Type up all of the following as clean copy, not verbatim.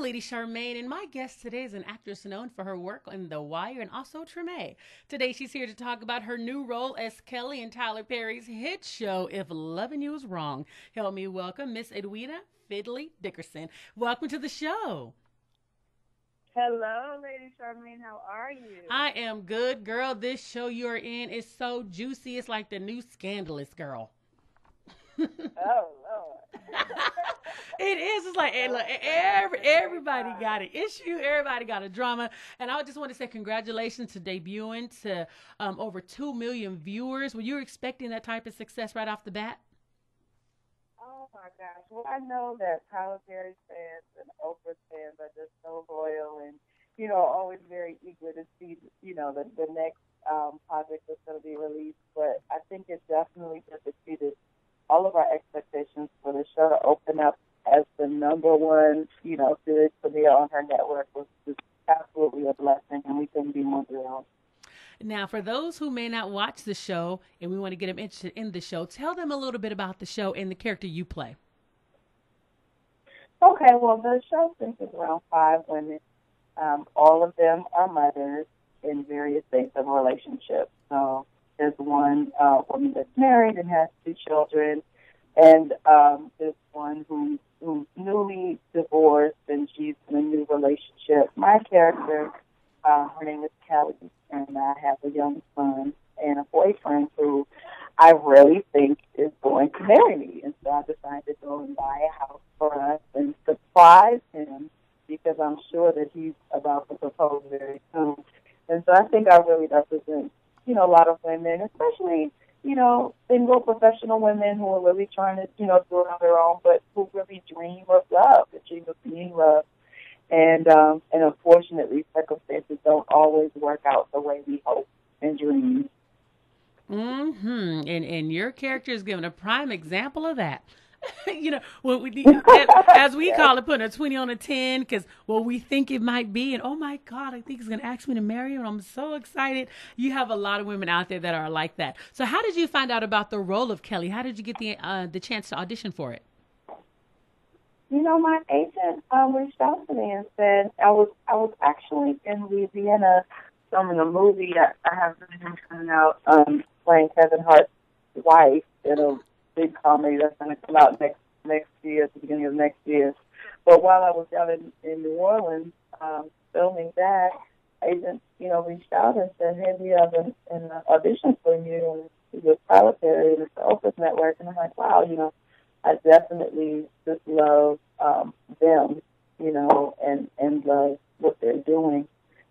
Lady Charmaine, and my guest today is an actress known for her work on The Wire and also Treme. Today, she's here to talk about her new role as Kelly in Tyler Perry's hit show, If Loving You Is Wrong. Help me welcome Miss Edwina Findley Dickerson. Welcome to the show. Hello, Lady Charmaine. How are you? I am good, girl. This show you're in is so juicy. It's like the new Scandalous, girl. Oh, Lord. It is. It's like, hey, look, everybody got an issue. Everybody got a drama. And I just want to say congratulations to debuting to over 2 million viewers. Were you expecting that type of success right off the bat? Oh, my gosh. Well, I know that Tyler Perry fans and Oprah fans are just so loyal and, always very eager to see, the next project that's going to be released. But I think it definitely just exceeded all of our expectations for the show to open up as the number one, series premiere on her network was just absolutely a blessing, and we couldn't be more thrilled. Now, for those who may not watch the show and we want to get them interested in the show, tell them a little bit about the show and the character you play. Okay, well, the show centers around 5 women. All of them are mothers in various states of relationships. So there's one woman that's married and has 2 children, and there's one who's newly divorced and she's in a new relationship. My character, her name is Kelly, and I have a young son and a boyfriend who I really think is going to marry me. And so I decided to go and buy a house for us and surprise him because I'm sure that he's about to propose very soon. And so I think I really represent, a lot of women, especially, single professional women who are really trying to, do it on their own, but who really dream of love, the dream of being loved. And unfortunately, circumstances don't always work out the way we hope and dream. Mm-hmm. And your character is giving a prime example of that. What we as we call it, putting a 20 on a 10, because what we think it might be, and oh my God, I think he's going to ask me to marry him. I'm so excited. You have a lot of women out there that are like that. So how did you find out about the role of Kelly? How did you get the chance to audition for it? My agent reached out to me and said I was actually in Louisiana filming a movie. I have him coming out playing Kevin Hart's wife in a big comedy that's going to come out next year, at the beginning of next year. But while I was down in New Orleans filming that, agent, reached out and said, hey, we have an audition for you with Tyler Perry and the Oprah's Network. And I'm like, wow, I definitely just love them, and love what they're doing.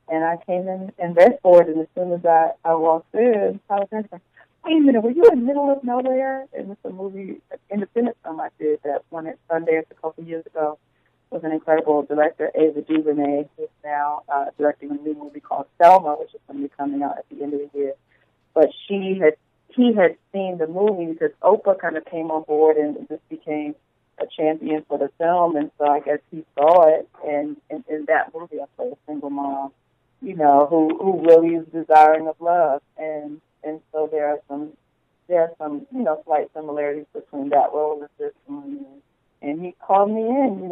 And I came in and read for it, and as soon as I walked in, Tyler Perry said, wait a minute, were you in the middle of nowhere? And it's a movie, an independent film I did that won at Sundance a couple of years ago with an incredible director, Ava DuVernay, who's now directing a new movie called Selma, which is going to be coming out at the end of the year. But he had seen the movie because Oprah kind of came on board and just became a champion for the film. And so I guess he saw it, and in that movie I play a single mom, who really is desiring of love. And so there are some slight similarities between that role and this one. And he called me in,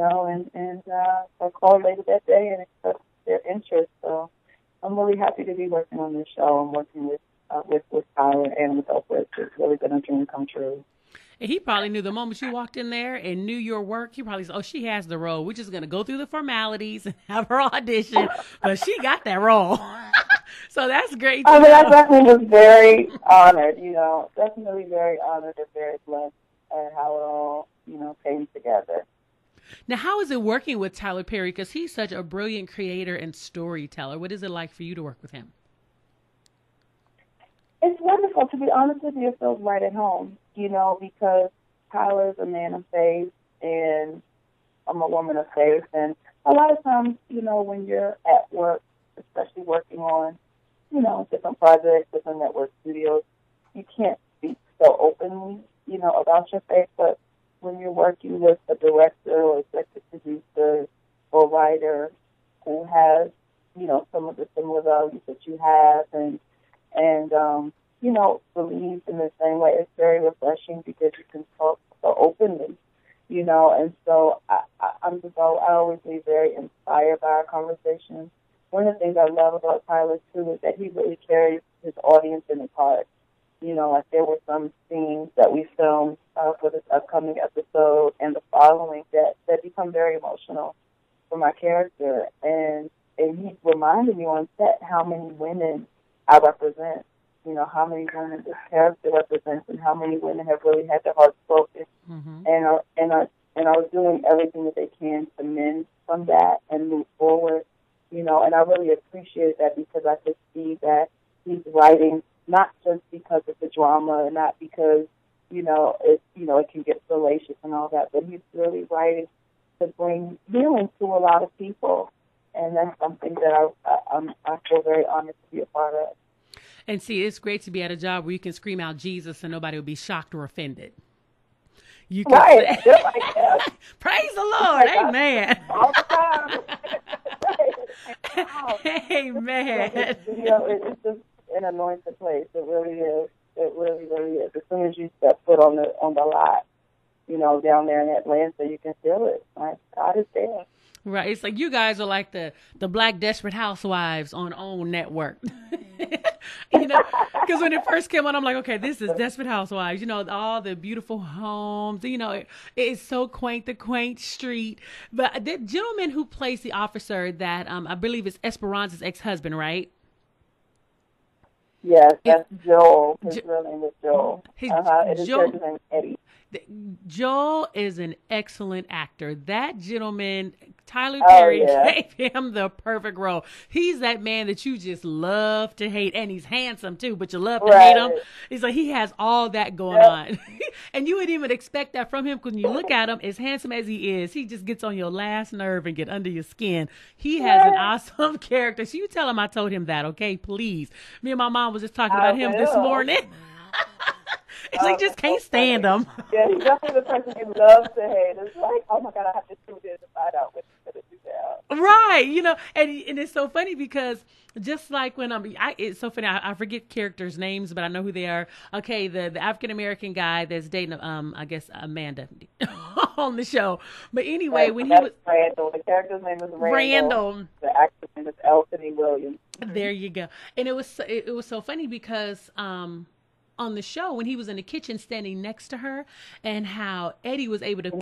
and I called later that day and expressed their interest. So I'm really happy to be working on this show and working with Tyler and with Oprah. It's really been a dream come true. And he probably knew the moment you walked in there and knew your work. He probably said, oh, she has the role. We're just going to go through the formalities and have her audition. But she got that role. So that's great. I definitely was very honored, definitely very honored and very blessed at how it all, came together. Now, how is it working with Tyler Perry? Because he's such a brilliant creator and storyteller. What is it like for you to work with him? It's wonderful. To be honest with you, it feels right at home, because Tyler's a man of faith and I'm a woman of faith. And a lot of times, when you're at work, especially working on, different projects, different network studios, you can't speak so openly, about your faith. But when you're working with a director or executive producer or writer who has, some of the similar values that you have and believes in the same way, it's very refreshing because you can talk so openly And so I always be very inspired by our conversations. One of the things I love about Tyler, too, is that he really carries his audience in his heart. Like there were some scenes that we filmed for this upcoming episode and the following that become very emotional for my character. And he reminded me on set how many women I represent, how many women this character represents and how many women have really had their hearts broken. Mm-hmm. And I was doing everything that they can to mend from that and move forward, and I really appreciated that because I could see that he's writing not just because of the drama and not because, it can get salacious and all that, but he's really writing to bring healing to a lot of people. And that's something that I feel very honored to be a part of. And see, it's great to be at a job where you can scream out Jesus and nobody will be shocked or offended. You can right. say, like that. Praise the Lord. Amen. All the time. Amen. It's just an anointed place. It really is. It really, really is. As soon as you step foot on the lot, down there in Atlanta, you can feel it. Like, God is there. Right. It's like you guys are like the Black Desperate Housewives on OWN network. Because when it first came on, I'm like, okay, this is Desperate Housewives. All the beautiful homes. It's so quaint, the quaint street. But the gentleman who plays the officer that I believe is Esperanza's ex-husband, right? Yes, that's Joel. His real name is Joel. His character's name is Eddie. Joel is an excellent actor. That gentleman, Tyler Perry, gave him the perfect role. He's that man that you just love to hate, and he's handsome too, but you love to hate him. He's like, he has all that going on. And you wouldn't even expect that from him, because when you look at him, as handsome as he is, he just gets on your last nerve and get under your skin. He has an awesome character. So you tell him I told him that, okay? Please. Me and my mom was just talking about him this morning. It's like, just can't stand him. Yeah, he's definitely the person you love to hate. It's like, oh my God, I have to tune in to find out what he's going to do now. Right, and it's so funny because just like when it's so funny, I forget characters' names, but I know who they are. Okay, the African-American guy that's dating, I guess, Amanda on the show. But anyway, when he was... Randall. The character's name is Randall. The actor's name is Anthony Williams. There you go. And it was so funny because... on the show, when he was in the kitchen standing next to her, and how Eddie was able to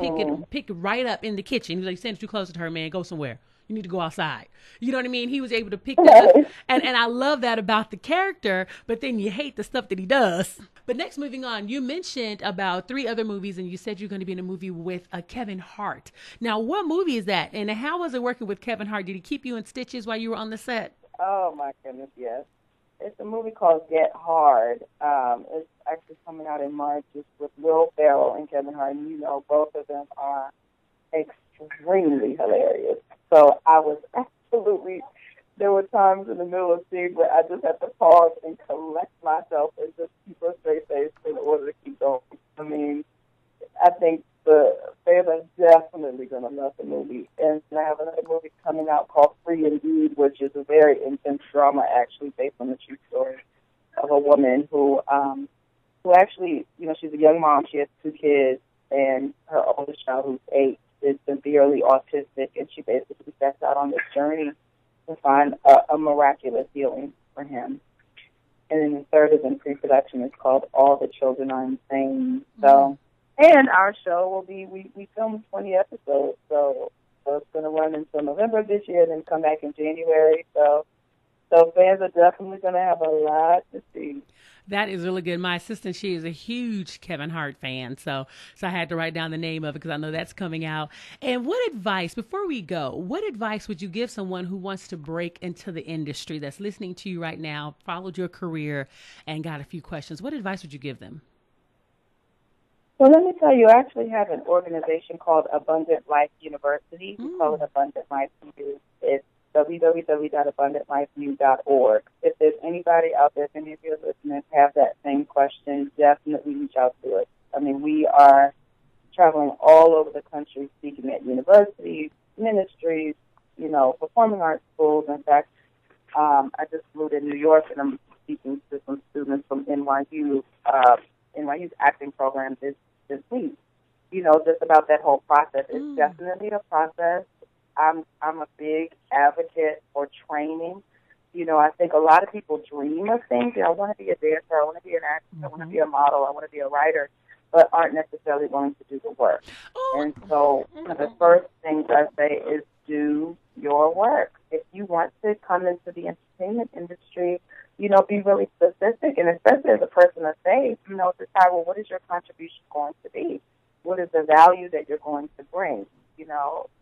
pick right up in the kitchen. He was like, stand too close to her, man, go somewhere. You need to go outside. You know what I mean? He was able to pick that up. And I love that about the character, but then you hate the stuff that he does. But next, moving on, you mentioned about 3 other movies, and you said you're going to be in a movie with Kevin Hart. Now, what movie is that? And how was it working with Kevin Hart? Did he keep you in stitches while you were on the set? Oh, my goodness, yes. It's a movie called Get Hard. It's actually coming out in March. It's with Will Ferrell and Kevin Hart. And both of them are extremely hilarious. So I was there were times in the middle of the scene where I just had to pause and collect myself and just keep a straight face in order to keep going. I mean, I think the fans are definitely going to love the movie. And I have another movie coming out called Free Indeed, which is a very intense drama, actually, based on the true story of a woman who actually, she's a young mom. She has 2 kids, and her oldest child, who's 8, is severely autistic, and she basically sets out on this journey to find a miraculous healing for him. And then the third is in pre-production. It's called All the Children Are Insane. So... And our show will be, we filmed 20 episodes, so it's going to run until November of this year, then come back in January. So fans are definitely going to have a lot to see. That is really good. My assistant, she is a huge Kevin Hart fan, so I had to write down the name of it because I know that's coming out. And what advice, before we go, what advice would you give someone who wants to break into the industry, that's listening to you right now, followed your career, and got a few questions? What advice would you give them? Well, let me tell you, I actually have an organization called Abundant Life University. We call it Abundant Life U. It's www.abundantlifeu.org. If there's anybody out there, if any of your listeners have that same question, definitely reach out to us. I mean, we are traveling all over the country, speaking at universities, ministries, performing arts schools. In fact, I just flew to New York, and I'm speaking to some students from NYU, NYU's acting program this week. just about that whole process. It's definitely a process. I'm a big advocate for training. I think a lot of people dream of things. I want to be a dancer, I want to be an actress, I want to be a model, I want to be a writer, but aren't necessarily willing to do the work. And so the first things I say is do your work. If you want to come into the entertainment industry, be really specific, and especially as a person of faith, decide, well, what is your contribution going to be? What is the value that you're going to bring?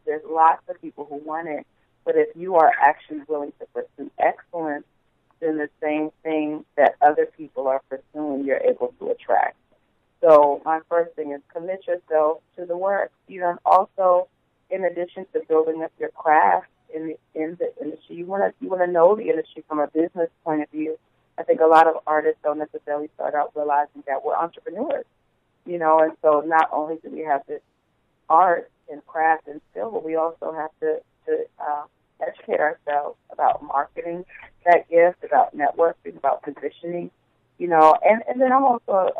There's lots of people who want it, but if you are actually willing to pursue excellence, then the same thing that other people are pursuing, you're able to attract. So my first thing is commit yourself to the work. Also, in addition to building up your craft in the industry, you want to know the industry from a business point of view. I think a lot of artists don't necessarily start out realizing that we're entrepreneurs, and so not only do we have this art and craft and skill, but we also have to educate ourselves about marketing that gift, about networking, about positioning, and then I'm also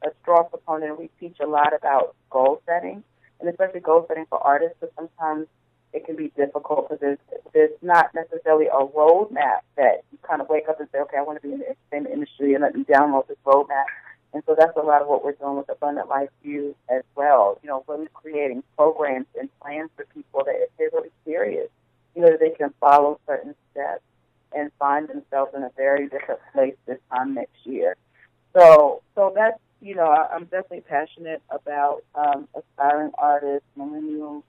a strong proponent. We teach a lot about goal setting, and especially goal setting for artists, but sometimes it can be difficult because there's not necessarily a roadmap that you kind of wake up and say, okay, I want to be in the entertainment industry, and let me download this roadmap. And so that's a lot of what we're doing with Abundant Life View as well, really creating programs and plans for people that if they're really serious, that they can follow certain steps and find themselves in a very different place this time next year. So that's, I'm definitely passionate about aspiring artists, millennials,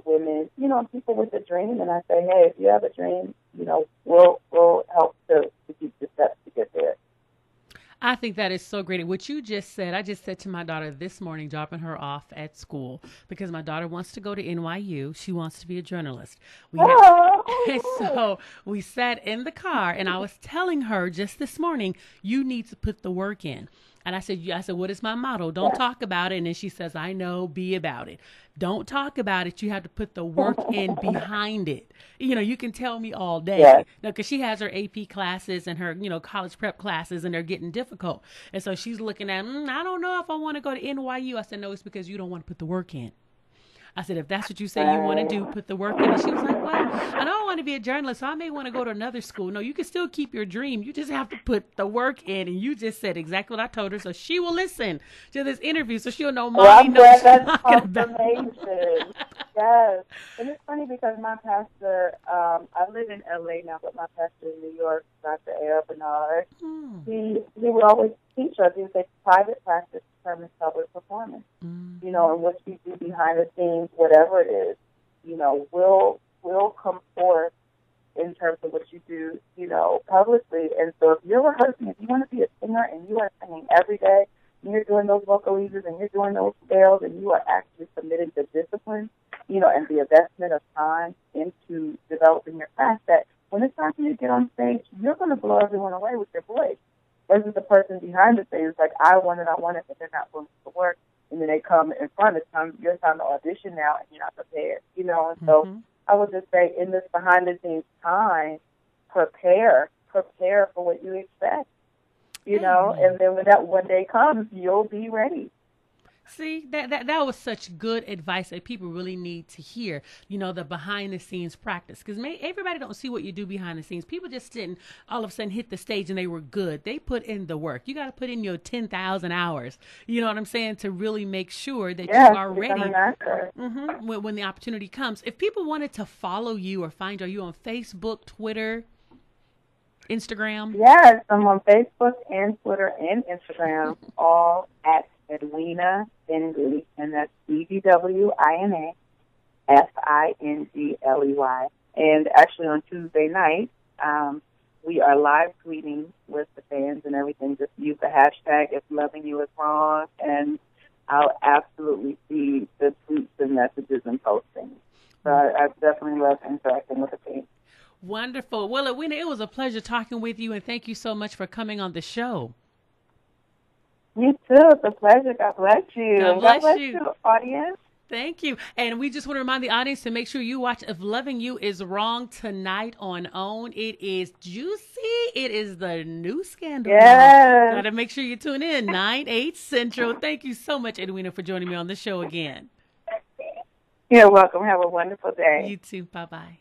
women, people with a dream. And I say, hey, if you have a dream, we'll help to keep the steps to get there. I think that is so great. And what you just said, I just said to my daughter this morning, dropping her off at school, because my daughter wants to go to NYU. She wants to be a journalist. So we sat in the car, and I was telling her just this morning, you need to put the work in. And I said, what is my motto? Don't talk about it. And then she says, I know, be about it. Don't talk about it. You have to put the work in behind it. You can tell me all day. Because she has her AP classes and her, college prep classes, and they're getting difficult. And so she's looking at, I don't know if I want to go to NYU. I said, no, it's because you don't want to put the work in. I said, if that's what you say you want to do, put the work in. And she was like, well, I don't want to be a journalist, so I may want to go to another school. No, you can still keep your dream. You just have to put the work in. And you just said exactly what I told her. So she will listen to this interview, so she'll know Mommy knows what she's talking about. Yes. And it's funny because my pastor, I live in LA now, but my pastor in New York, Dr. A. Bernard, he would always teach us. He would say private practice determines public performance. And what you do behind the scenes, whatever it is, will come forth in terms of what you do, publicly. And so if you're rehearsing, if you want to be a singer and you are singing every day, and you're doing those vocalizes and you're doing those scales, and you are actually committed to discipline, and the investment of time into developing your craft, that when it's time for you to get on stage, you're going to blow everyone away with your voice. Versus the person behind the scenes, like, I want it, but they're not willing to work. And then they come in front. It's time, your time to audition now, and you're not prepared, And so I would just say, in this behind the scenes time, prepare for what you expect, and then when that one day comes, you'll be ready. See, that was such good advice that people really need to hear, the behind the scenes practice. Because everybody don't see what you do behind the scenes. People just didn't all of a sudden hit the stage and they were good. They put in the work. You got to put in your 10,000 hours, you know what I'm saying, to really make sure that you are ready when the opportunity comes. If people wanted to follow you or find you, are you on Facebook, Twitter, Instagram? Yes, I'm on Facebook and Twitter and Instagram, all at EDWINA FINDLEY, and that's EDWINA FINDLEY. And actually on Tuesday night, we are live tweeting with the fans and everything. Just use the hashtag If Loving You Is Wrong, and I'll absolutely see the tweets and messages and postings. So I definitely love interacting with the fans. Wonderful. Well, EDWINA, it was a pleasure talking with you, and thank you so much for coming on the show. You too. It's a pleasure. God bless you. God bless you, audience. Thank you. And we just want to remind the audience to make sure you watch If Loving You Is Wrong tonight on OWN. It is juicy. It is the new scandal. Yes. Got to make sure you tune in 9/8 Central. Thank you so much, Edwina, for joining me on the show again. You're welcome. Have a wonderful day. You too. Bye-bye.